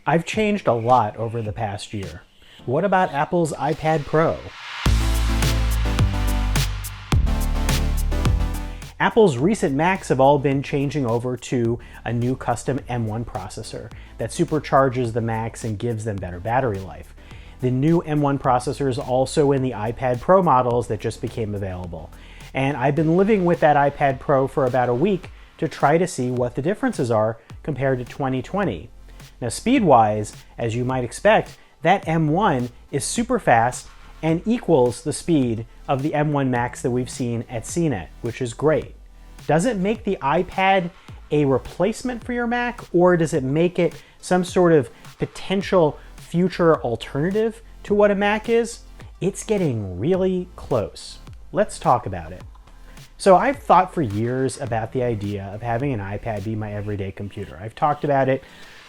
I've changed a lot over the past year. What about Apple's iPad Pro? Apple's recent Macs have all been changing over to a new custom M1 processor that supercharges the Macs and gives them better battery life. The new M1 processor is also in the iPad Pro models that just became available. And I've been living with that iPad Pro for about a week to try to see what the differences are compared to 2020. Now, speed-wise, as you might expect, that M1 is super fast and equals the speed of the M1 Max that we've seen at CNET, which is great. Does it make the iPad a replacement for your Mac, or does it make it some sort of potential future alternative to what a Mac is? It's getting really close. Let's talk about it. So I've thought for years about the idea of having an iPad be my everyday computer. I've talked about it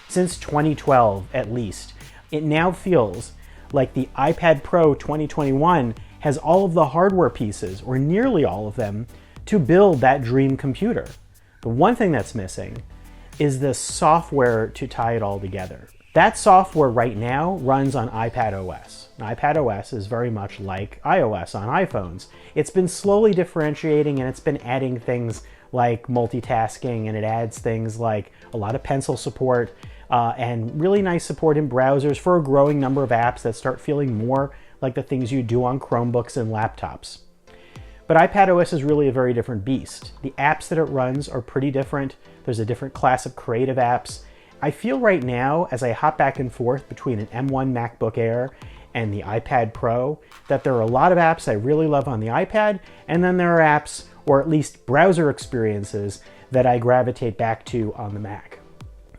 since 2012 at least. It now feels like the iPad Pro 2021 has all of the hardware pieces, or nearly all of them, to build that dream computer. The one thing that's missing is the software to tie it all together. That software right now runs on iPad OS. iPad OS is very much like iOS on iPhones. It's been slowly differentiating, and it's been adding things like multitasking, and it adds things like a lot of pencil support and really nice support in browsers for a growing number of apps that start feeling more like the things you do on Chromebooks and laptops. But iPad OS is really a very different beast. The apps that it runs are pretty different. There's a different class of creative apps. I feel right now, as I hop back and forth between an M1 MacBook Air and the iPad Pro, that there are a lot of apps I really love on the iPad, and then there are apps, or at least browser experiences, that I gravitate back to on the Mac.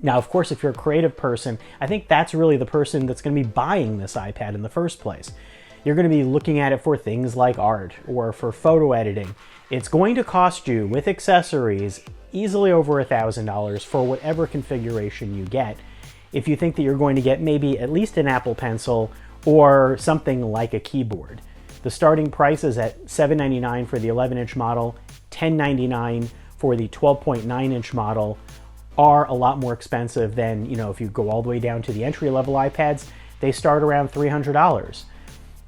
Now, of course, if you're a creative person, I think that's really the person that's going to be buying this iPad in the first place. You're going to be looking at it for things like art or for photo editing. It's going to cost you, with accessories, easily over $1,000 for whatever configuration you get. If you think that you're going to get maybe at least an Apple Pencil or something like a keyboard. The starting price is at $799 for the 11-inch model, $1099 for the 12.9-inch model. Are a lot more expensive than, if you go all the way down to the entry-level iPads, they start around $300.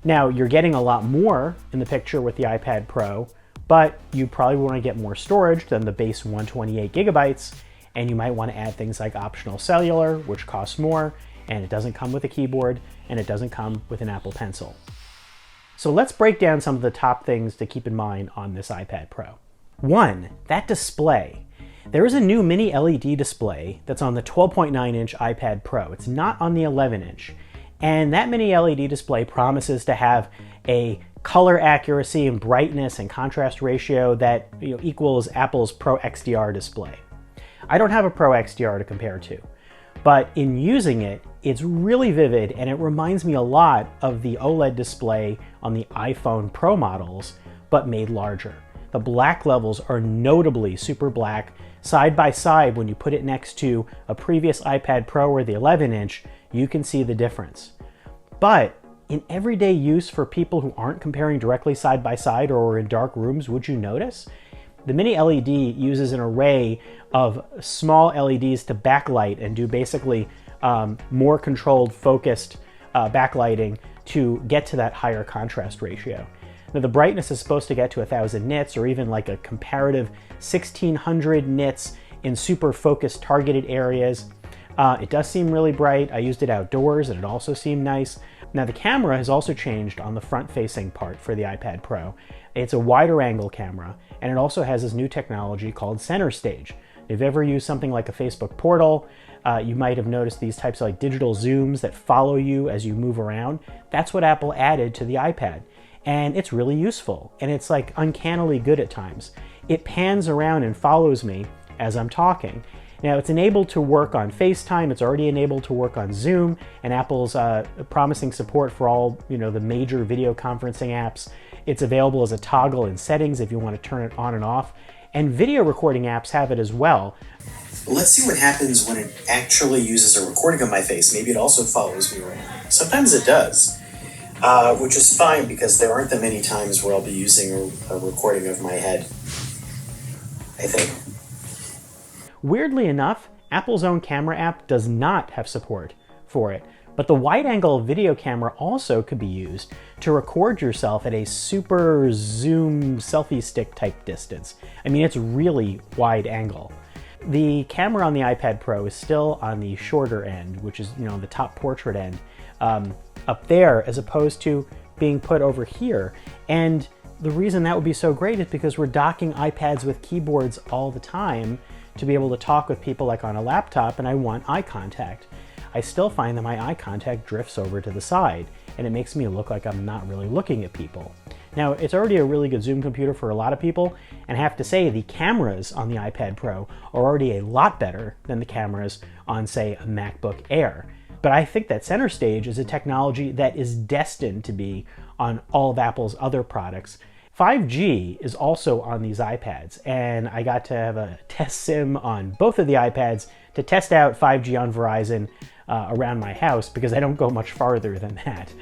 Now, you're getting a lot more in the picture with the iPad Pro, but you probably want to get more storage than the base 128 gigabytes, and you might want to add things like optional cellular, which costs more, and it doesn't come with a keyboard, and it doesn't come with an Apple Pencil. So let's break down some of the top things to keep in mind on this iPad Pro. 1, that display. There is a new mini LED display that's on the 12.9-inch iPad Pro. It's not on the 11-inch. And that mini LED display promises to have a color accuracy and brightness and contrast ratio that equals Apple's Pro XDR display. I don't have a Pro XDR to compare to, but in using it, it's really vivid, and it reminds me a lot of the OLED display on the iPhone Pro models, but made larger. The black levels are notably super black. Side by side, when you put it next to a previous iPad Pro or the 11-inch, you can see the difference. But in everyday use for people who aren't comparing directly side by side or are in dark rooms, would you notice? The mini LED uses an array of small LEDs to backlight and do basically more controlled, focused backlighting to get to that higher contrast ratio. Now, the brightness is supposed to get to 1,000 nits, or even like a comparative 1,600 nits in super focused targeted areas. It does seem really bright. I used it outdoors, and it also seemed nice. Now, the camera has also changed on the front-facing part for the iPad Pro. It's a wider angle camera, and it also has this new technology called Center Stage. If you've ever used something like a Facebook portal, you might have noticed these types of digital zooms that follow you as you move around. That's what Apple added to the iPad. And it's really useful, and it's uncannily good at times. It pans around and follows me as I'm talking. Now, it's enabled to work on FaceTime, it's already enabled to work on Zoom, and Apple's promising support for all the major video conferencing apps. It's available as a toggle in settings if you want to turn it on and off, and video recording apps have it as well. Let's see what happens when it actually uses a recording of my face. Maybe it also follows me around. Sometimes it does. Which is fine, because there aren't that many times where I'll be using a recording of my head, I think. Weirdly enough, Apple's own camera app does not have support for it. But the wide-angle video camera also could be used to record yourself at a super zoom selfie stick type distance. I mean, it's really wide angle. The camera on the iPad Pro is still on the shorter end, which is, the top portrait end, up there, as opposed to being put over here. And the reason that would be so great is because we're docking iPads with keyboards all the time to be able to talk with people like on a laptop, and I want eye contact. I still find that my eye contact drifts over to the side, and it makes me look like I'm not really looking at people. Now, it's already a really good Zoom computer for a lot of people, and I have to say the cameras on the iPad Pro are already a lot better than the cameras on, say, a MacBook Air. But I think that Center Stage is a technology that is destined to be on all of Apple's other products. 5G is also on these iPads, and I got to have a test sim on both of the iPads to test out 5G on Verizon around my house, because I don't go much farther than that.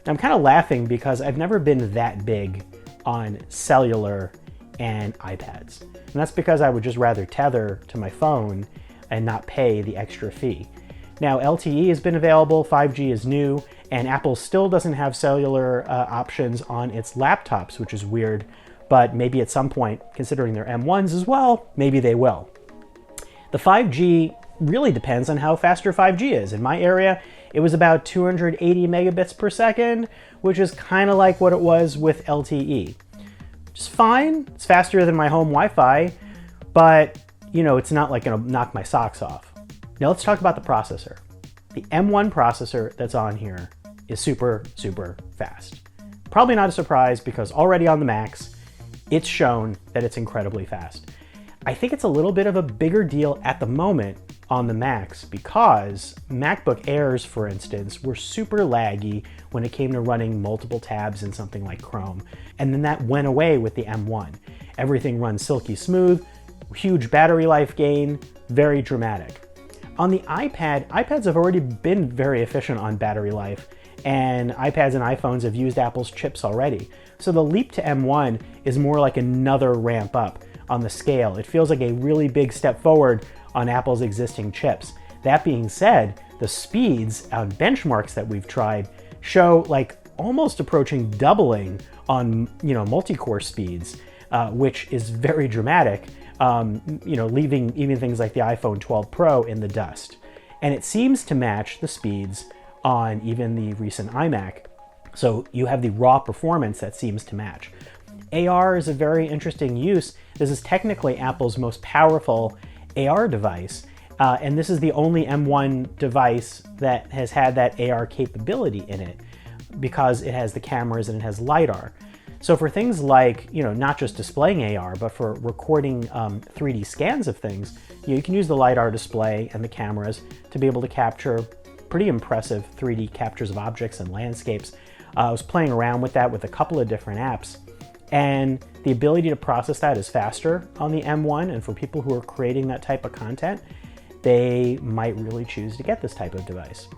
I'm kind of laughing because I've never been that big on cellular and iPads. And that's because I would just rather tether to my phone and not pay the extra fee. Now, LTE has been available, 5G is new, and Apple still doesn't have cellular options on its laptops, which is weird, but maybe at some point, considering they're M1s as well, maybe they will. The 5G really depends on how fast your 5G is. In my area, it was about 280 megabits per second, which is kind of like what it was with LTE. Which is fine, it's faster than my home Wi-Fi, but it's not like gonna knock my socks off. Now let's talk about the processor. The M1 processor that's on here is super, super fast. Probably not a surprise because already on the Macs, it's shown that it's incredibly fast. I think it's a little bit of a bigger deal at the moment on the Macs because MacBook Airs, for instance, were super laggy when it came to running multiple tabs in something like Chrome. And then that went away with the M1. Everything runs silky smooth, huge battery life gain, very dramatic. On the iPads have already been very efficient on battery life, and iPads and iPhones have used Apple's chips already. So the leap to M1 is more like another ramp up on the scale. It feels like a really big step forward on Apple's existing chips. That being said, the speeds on benchmarks that we've tried show like almost approaching doubling on multi-core speeds, which is very dramatic. Leaving even things like the iPhone 12 Pro in the dust. And it seems to match the speeds on even the recent iMac. So you have the raw performance that seems to match. AR is a very interesting use. This is technically Apple's most powerful AR device, and this is the only M1 device that has had that AR capability in it because it has the cameras and it has LiDAR. So for things like, not just displaying AR, but for recording 3D scans of things, you can use the LiDAR display and the cameras to be able to capture pretty impressive 3D captures of objects and landscapes. I was playing around with that with a couple of different apps, and the ability to process that is faster on the M1, and for people who are creating that type of content, they might really choose to get this type of device.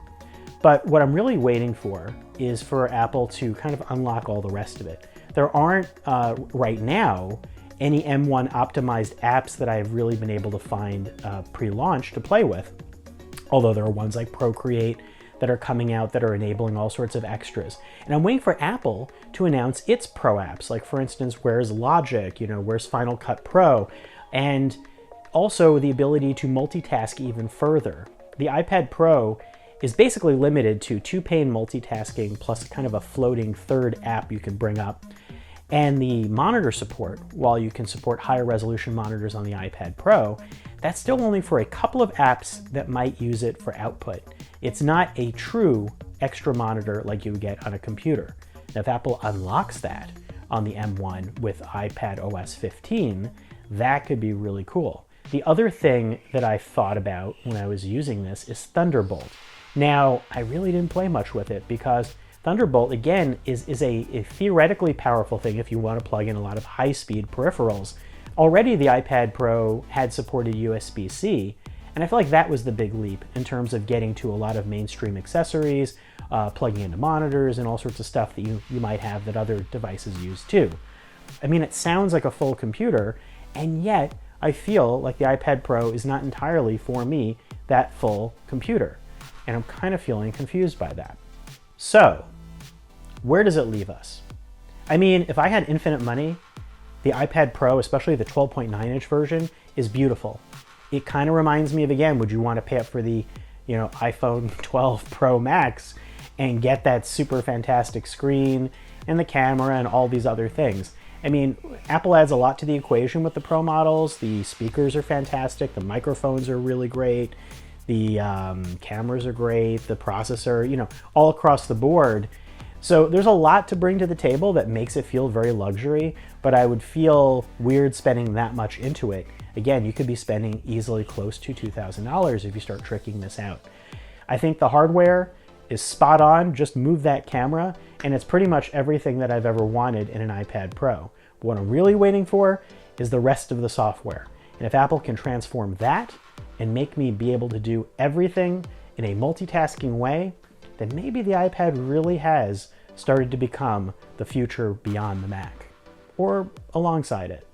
But what I'm really waiting for is for Apple to kind of unlock all the rest of it. There aren't, right now, any M1 optimized apps that I've really been able to find pre-launch to play with. Although there are ones like Procreate that are coming out that are enabling all sorts of extras. And I'm waiting for Apple to announce its Pro apps. Like for instance, where's Logic, where's Final Cut Pro? And also the ability to multitask even further. The iPad Pro is basically limited to 2-pane multitasking plus kind of a floating third app you can bring up. And the monitor support, while you can support higher resolution monitors on the iPad Pro, that's still only for a couple of apps that might use it for output. It's not a true extra monitor like you would get on a computer. Now, if Apple unlocks that on the M1 with iPad OS 15, that could be really cool. The other thing that I thought about when I was using this is Thunderbolt. Now, I really didn't play much with it because Thunderbolt, again, is a theoretically powerful thing if you want to plug in a lot of high-speed peripherals. Already the iPad Pro had supported USB-C, and I feel like that was the big leap in terms of getting to a lot of mainstream accessories, plugging into monitors and all sorts of stuff that you might have that other devices use too. I mean, it sounds like a full computer, and yet I feel like the iPad Pro is not entirely, for me, that full computer. and I'm kind of feeling confused by that. So, where does it leave us? I mean, if I had infinite money, the iPad Pro, especially the 12.9-inch version, is beautiful. It kind of reminds me of, again, would you want to pay up for the, iPhone 12 Pro Max and get that super fantastic screen and the camera and all these other things? I mean, Apple adds a lot to the equation with the Pro models. The speakers are fantastic, the microphones are really great, the cameras are great, the processor, all across the board. So there's a lot to bring to the table that makes it feel very luxury, but I would feel weird spending that much into it. Again, you could be spending easily close to $2,000 if you start tricking this out. I think the hardware is spot on, just move that camera, and it's pretty much everything that I've ever wanted in an iPad Pro. But what I'm really waiting for is the rest of the software. And if Apple can transform that and make me be able to do everything in a multitasking way, then maybe the iPad really has started to become the future beyond the Mac, or alongside it.